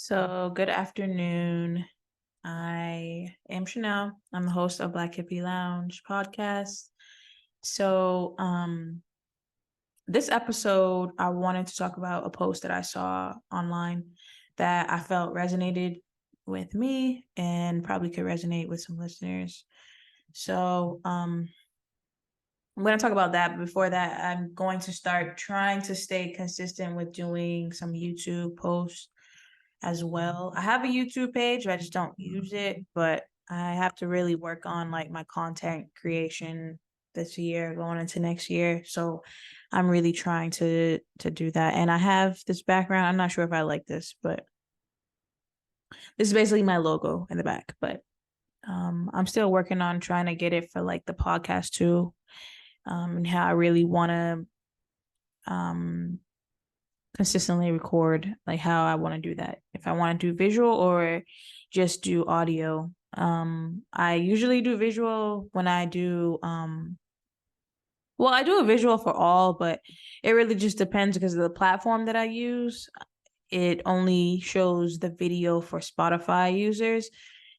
So, good afternoon. I am Chanel. I'm the host of Black Hippie Lounge podcast. So, this episode, I wanted to talk about a post that I saw online that I felt resonated with me and probably could resonate with some listeners. So, I'm going to talk about that. But before that, I'm going to start trying to stay consistent with doing some YouTube posts as well. I have a YouTube page, I just don't use it, but I have to really work on like my content creation this year going into next year. So I'm really trying to do that. And I have this background. I'm not sure if I like this, but this is basically my logo in the back, but I'm still working on trying to get it for like the podcast too. And how I really want to consistently record, like how I want to do that. If I want to do visual or just do audio. I usually do visual when I do well, I do a visual for all, but it really just depends because of the platform that I use. It only shows the video for Spotify users.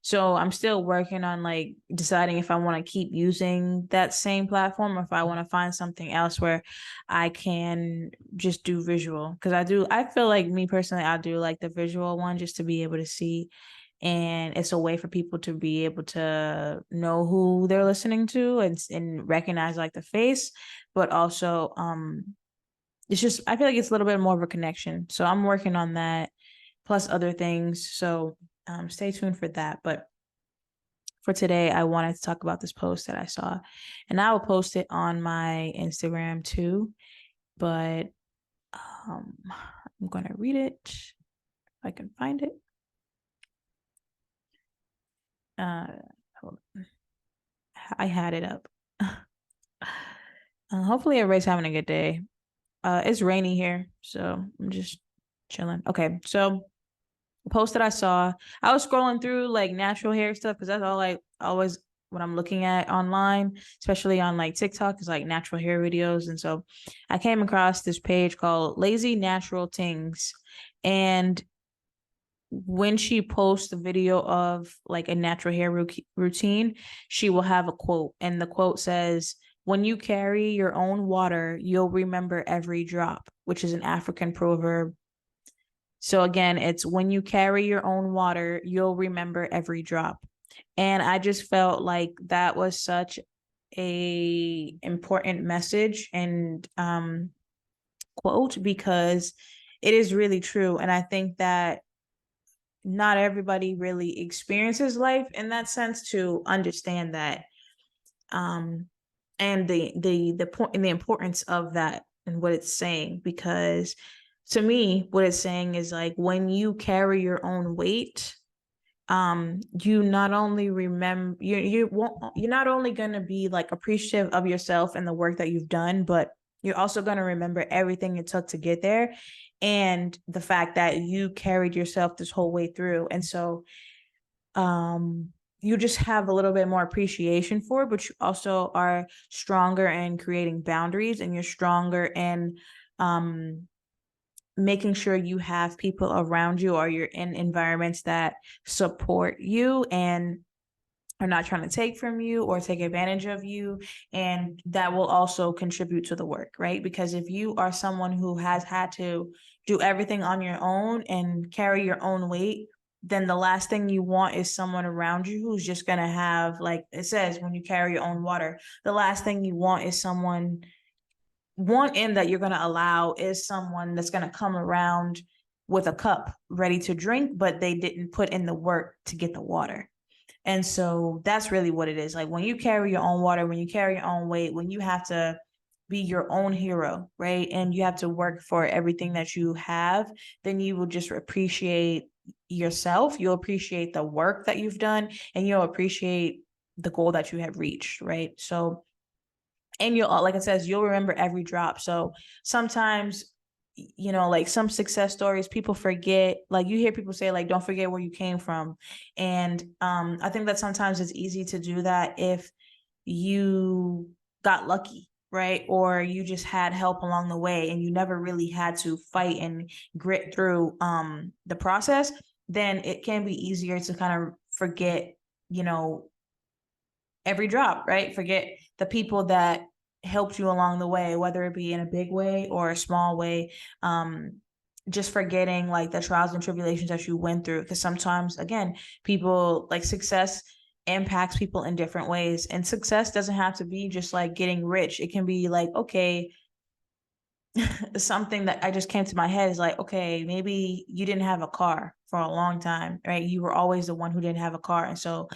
So I'm still working on like deciding if I want to keep using that same platform or if I want to find something else where I can just do visual. Because I feel like me personally, I do like the visual one just to be able to see. And it's a way for people to be able to know who they're listening to and recognize like the face, but also it's just I feel like it's a little bit more of a connection. So I'm working on that plus other things. So stay tuned for that. But for today, I wanted to talk about this post that I saw, and I will post it on my Instagram too. But I'm gonna read it if I can find it. Hold on. I had it up. Hopefully everybody's having a good day. It's rainy here, so I'm just chilling. Okay, so the post that I saw, I was scrolling through like natural hair stuff because that's all like always what I'm looking at online, especially on like TikTok, is like natural hair videos. And so I came across this page called Lazy Natural Things. And when she posts a video of like a natural hair routine, she will have a quote. And the quote says, "When you carry your own water, you'll remember every drop," which is an African proverb. So again, it's when you carry your own water, you'll remember every drop. And I just felt like that was such a important message and quote because it is really true. And I think that not everybody really experiences life in that sense to understand that and the point and the importance of that and what it's saying. Because to me what it's saying is like when you carry your own weight, you not only remember you're not only going to be like appreciative of yourself and the work that you've done, but you're also going to remember everything it took to get there and the fact that you carried yourself this whole way through. And so you just have a little bit more appreciation for it, but you also are stronger in creating boundaries, and you're stronger in making sure you have people around you or you're in environments that support you and are not trying to take from you or take advantage of you. And that will also contribute to the work, right? Because if you are someone who has had to do everything on your own and carry your own weight, then the last thing you want is someone around you who's just going to have, like it says, when you carry your own water, the last thing you want is someone, one end that you're going to allow is someone that's going to come around with a cup ready to drink, but they didn't put in the work to get the water. And so that's really what it is. Like when you carry your own water, when you carry your own weight, when you have to be your own hero, right? And you have to work for everything that you have, then you will just appreciate yourself. You'll appreciate the work that you've done, and you'll appreciate the goal that you have reached, right? So, and you'll, like it says, you'll remember every drop. So sometimes, you know, like some success stories, people forget, like you hear people say, like, don't forget where you came from. And I think that sometimes it's easy to do that if you got lucky, right? Or you just had help along the way and you never really had to fight and grit through the process. then it can be easier to kind of forget, you know, every drop, right? Forget the people that helped you along the way, whether it be in a big way or a small way. Just forgetting like the trials and tribulations that you went through. Because sometimes, again, people like success impacts people in different ways. And success doesn't have to be just like getting rich. It can be like, okay, something that I just came to my head is like, okay, maybe you didn't have a car for a long time, right? You were always the one who didn't have a car. And so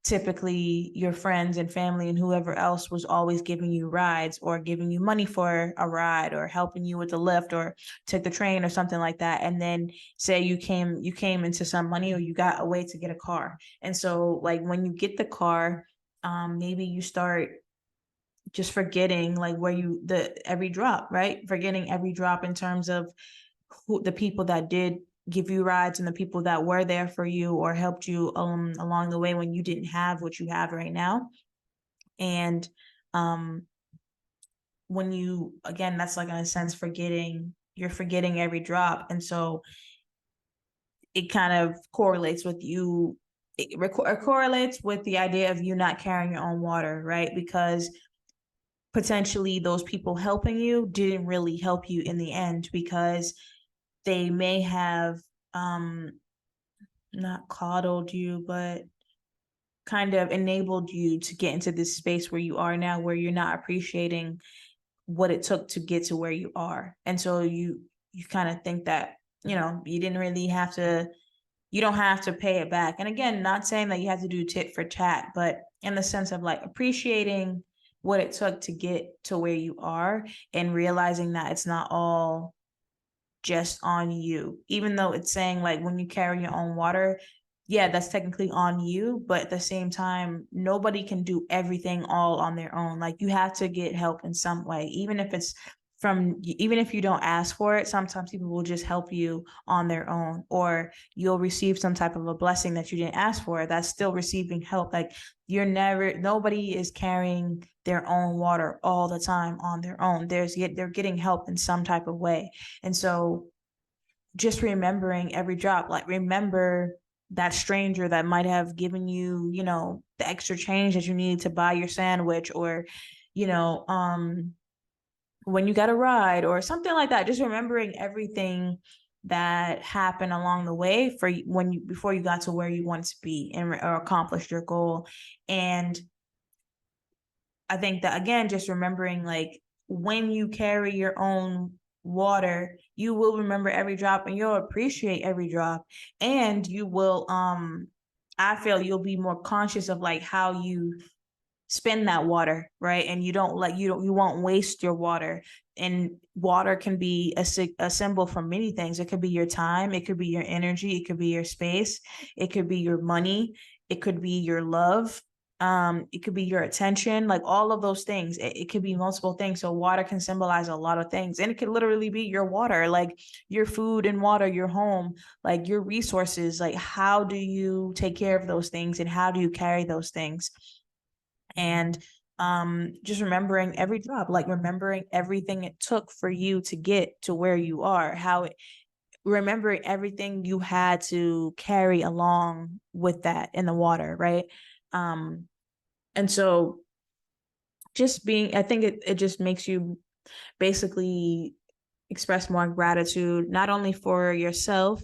typically your friends and family and whoever else was always giving you rides or giving you money for a ride or helping you with the lift or take the train or something like that. And then say you came into some money or you got a way to get a car. And so like when you get the car, maybe you start just forgetting like where you the every drop, right? Forgetting every drop in terms of who the people that did give you rides and the people that were there for you or helped you along the way when you didn't have what you have right now. And um when you again, that's like in a sense forgetting, you're forgetting every drop. And so it kind of correlates with you, it correlates with the idea of you not carrying your own water, right? Because potentially those people helping you didn't really help you in the end because they may have um not coddled you, but kind of enabled you to get into this space where you are now, where you're not appreciating what it took to get to where you are. And so you kind of think that, you know, you didn't really have to, you don't have to pay it back. And again, not saying that you have to do tit for tat, but in the sense of like appreciating what it took to get to where you are and realizing that it's not all just on you, even though it's saying like when you carry your own water, yeah, that's technically on you, but at the same time, nobody can do everything all on their own. Like you have to get help in some way, even if it's even if you don't ask for it. Sometimes people will just help you on their own, or you'll receive some type of a blessing that you didn't ask for. That's still receiving help. Like nobody is carrying their own water all the time on their own. They're getting help in some type of way. And so just remembering every drop, like remember that stranger that might have given you, you know, the extra change that you needed to buy your sandwich, or, you know, when you got a ride or something like that. Just remembering everything that happened along the way for when you before you got to where you want to be and or accomplished your goal. And I think that again, just remembering like when you carry your own water, you will remember every drop and you'll appreciate every drop. And you will I feel you'll be more conscious of like how you spend that water, right? And you won't waste your water. And water can be a symbol for many things. It could be your time, it could be your energy, it could be your space, it could be your money, it could be your love, it could be your attention, like all of those things. It could be multiple things. So water can symbolize a lot of things, and it could literally be your water, like your food and water, your home, like your resources. Like how do you take care of those things and how do you carry those things? And just remembering every drop, like remembering everything it took for you to get to where you are, remembering everything you had to carry along with that in the water, right? And so just being, I think it just makes you basically express more gratitude, not only for yourself,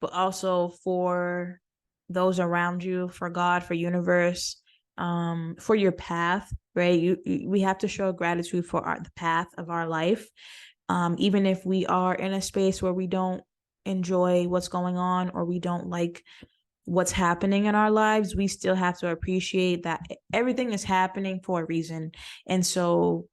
but also for those around you, for God, for universe, for your path, right? We have to show gratitude for the path of our life. Even if we are in a space where we don't enjoy what's going on or we don't like what's happening in our lives, we still have to appreciate that everything is happening for a reason. And so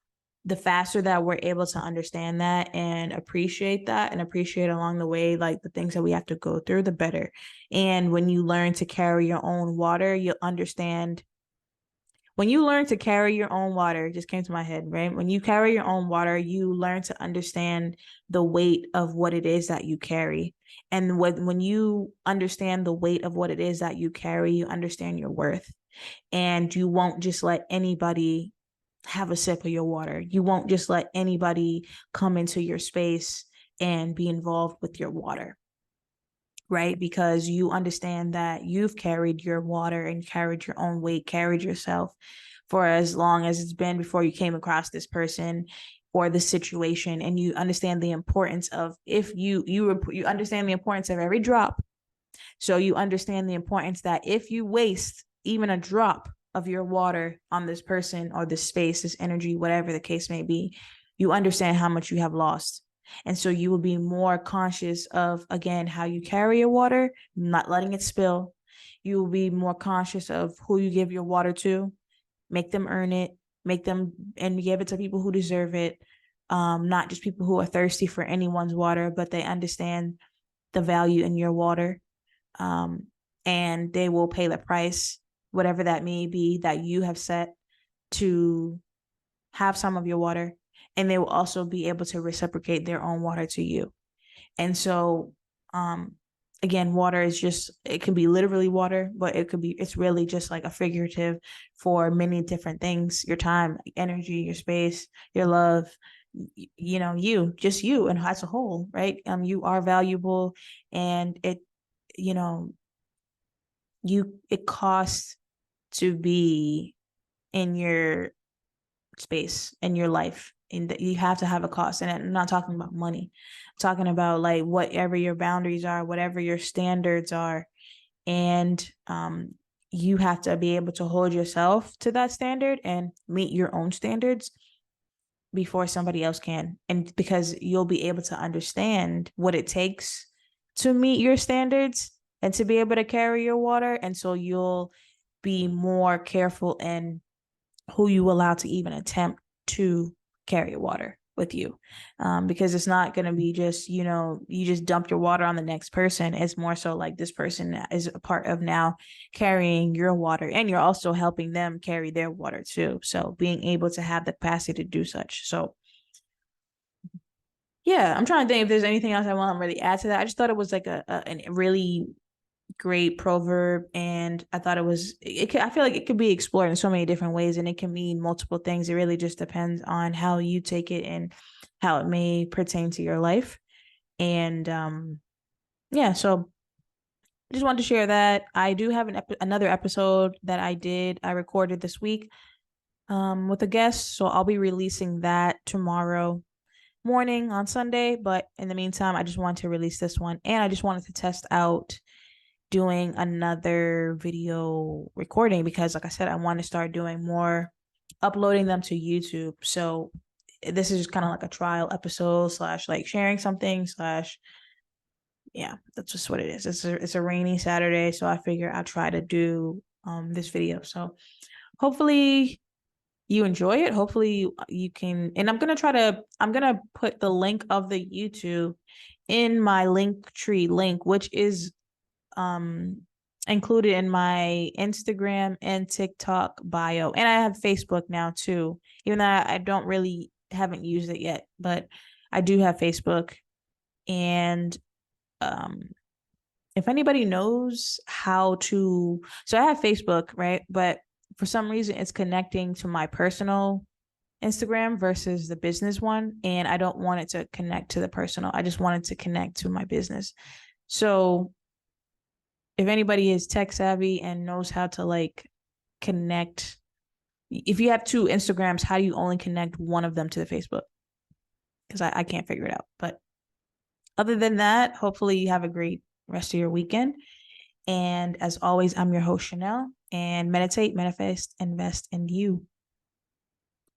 the faster that we're able to understand that and appreciate along the way, like the things that we have to go through, the better. And when you learn to carry your own water, you'll understand. When you learn to carry your own water, it just came to my head, right? When you carry your own water, you learn to understand the weight of what it is that you carry. And when you understand the weight of what it is that you carry, you understand your worth. And you won't just let anybody have a sip of your water. You won't just let anybody come into your space and be involved with your water. right? Because you understand that you've carried your water and carried your own weight, carried yourself for as long as it's been before you came across this person or this situation. And you understand the importance of, if you understand the importance of every drop. So you understand the importance that if you waste even a drop of your water on this person or this space, this energy, whatever the case may be, you understand how much you have lost. And so you will be more conscious of, again, how you carry your water, not letting it spill. You will be more conscious of who you give your water to, make them earn it, make them and give it to people who deserve it. Not just people who are thirsty for anyone's water, but they understand the value in your water. And they will pay the price, whatever that may be, that you have set to have some of your water. And they will also be able to reciprocate their own water to you. And so, again, water is just, it can be literally water, but it's really just like a figurative for many different things: your time, energy, your space, your love, just you and as a whole, right? You are valuable, and it costs to be in your space, in your life, and that you have to have a cost. And I'm not talking about money. I'm talking about like whatever your boundaries are, whatever your standards are. And you have to be able to hold yourself to that standard and meet your own standards before somebody else can. And because you'll be able to understand what it takes to meet your standards and to be able to carry your water. And so you'll be more careful in who you allow to even attempt to carry water with you. Because it's not going to be just, you just dump your water on the next person. It's more so like this person is a part of now carrying your water, and you're also helping them carry their water too. So being able to have the capacity to do such. So yeah, I'm trying to think if there's anything else I want to really add to that. I just thought it was like a really great proverb, and I thought I feel like it could be explored in so many different ways, and it can mean multiple things. It really just depends on how you take it and how it may pertain to your life. And yeah, so I just wanted to share that. I do have another episode that I recorded this week with a guest, so I'll be releasing that tomorrow morning on Sunday. But in the meantime, I just wanted to release this one, and I just wanted to test out doing another video recording, because like I said, I want to start doing more, uploading them to YouTube. So this is just kind of like a trial episode / like sharing something / yeah, that's just what it is. It's a rainy Saturday, so I figure I'll try to do this video. So hopefully you enjoy it. Hopefully you can, and I'm gonna put the link of the YouTube in my Linktree link, which is included in my Instagram and TikTok bio. And I have Facebook now too, even though I haven't used it yet, but I do have Facebook. And if anybody knows how to, so I have Facebook, right? But for some reason it's connecting to my personal Instagram versus the business one. And I don't want it to connect to the personal. I just want it to connect to my business. So if anybody is tech savvy and knows how to like connect, if you have two Instagrams, how do you only connect one of them to the Facebook? Because I can't figure it out. But other than that, hopefully you have a great rest of your weekend. And as always, I'm your host, Chanel, and meditate, manifest, invest in you.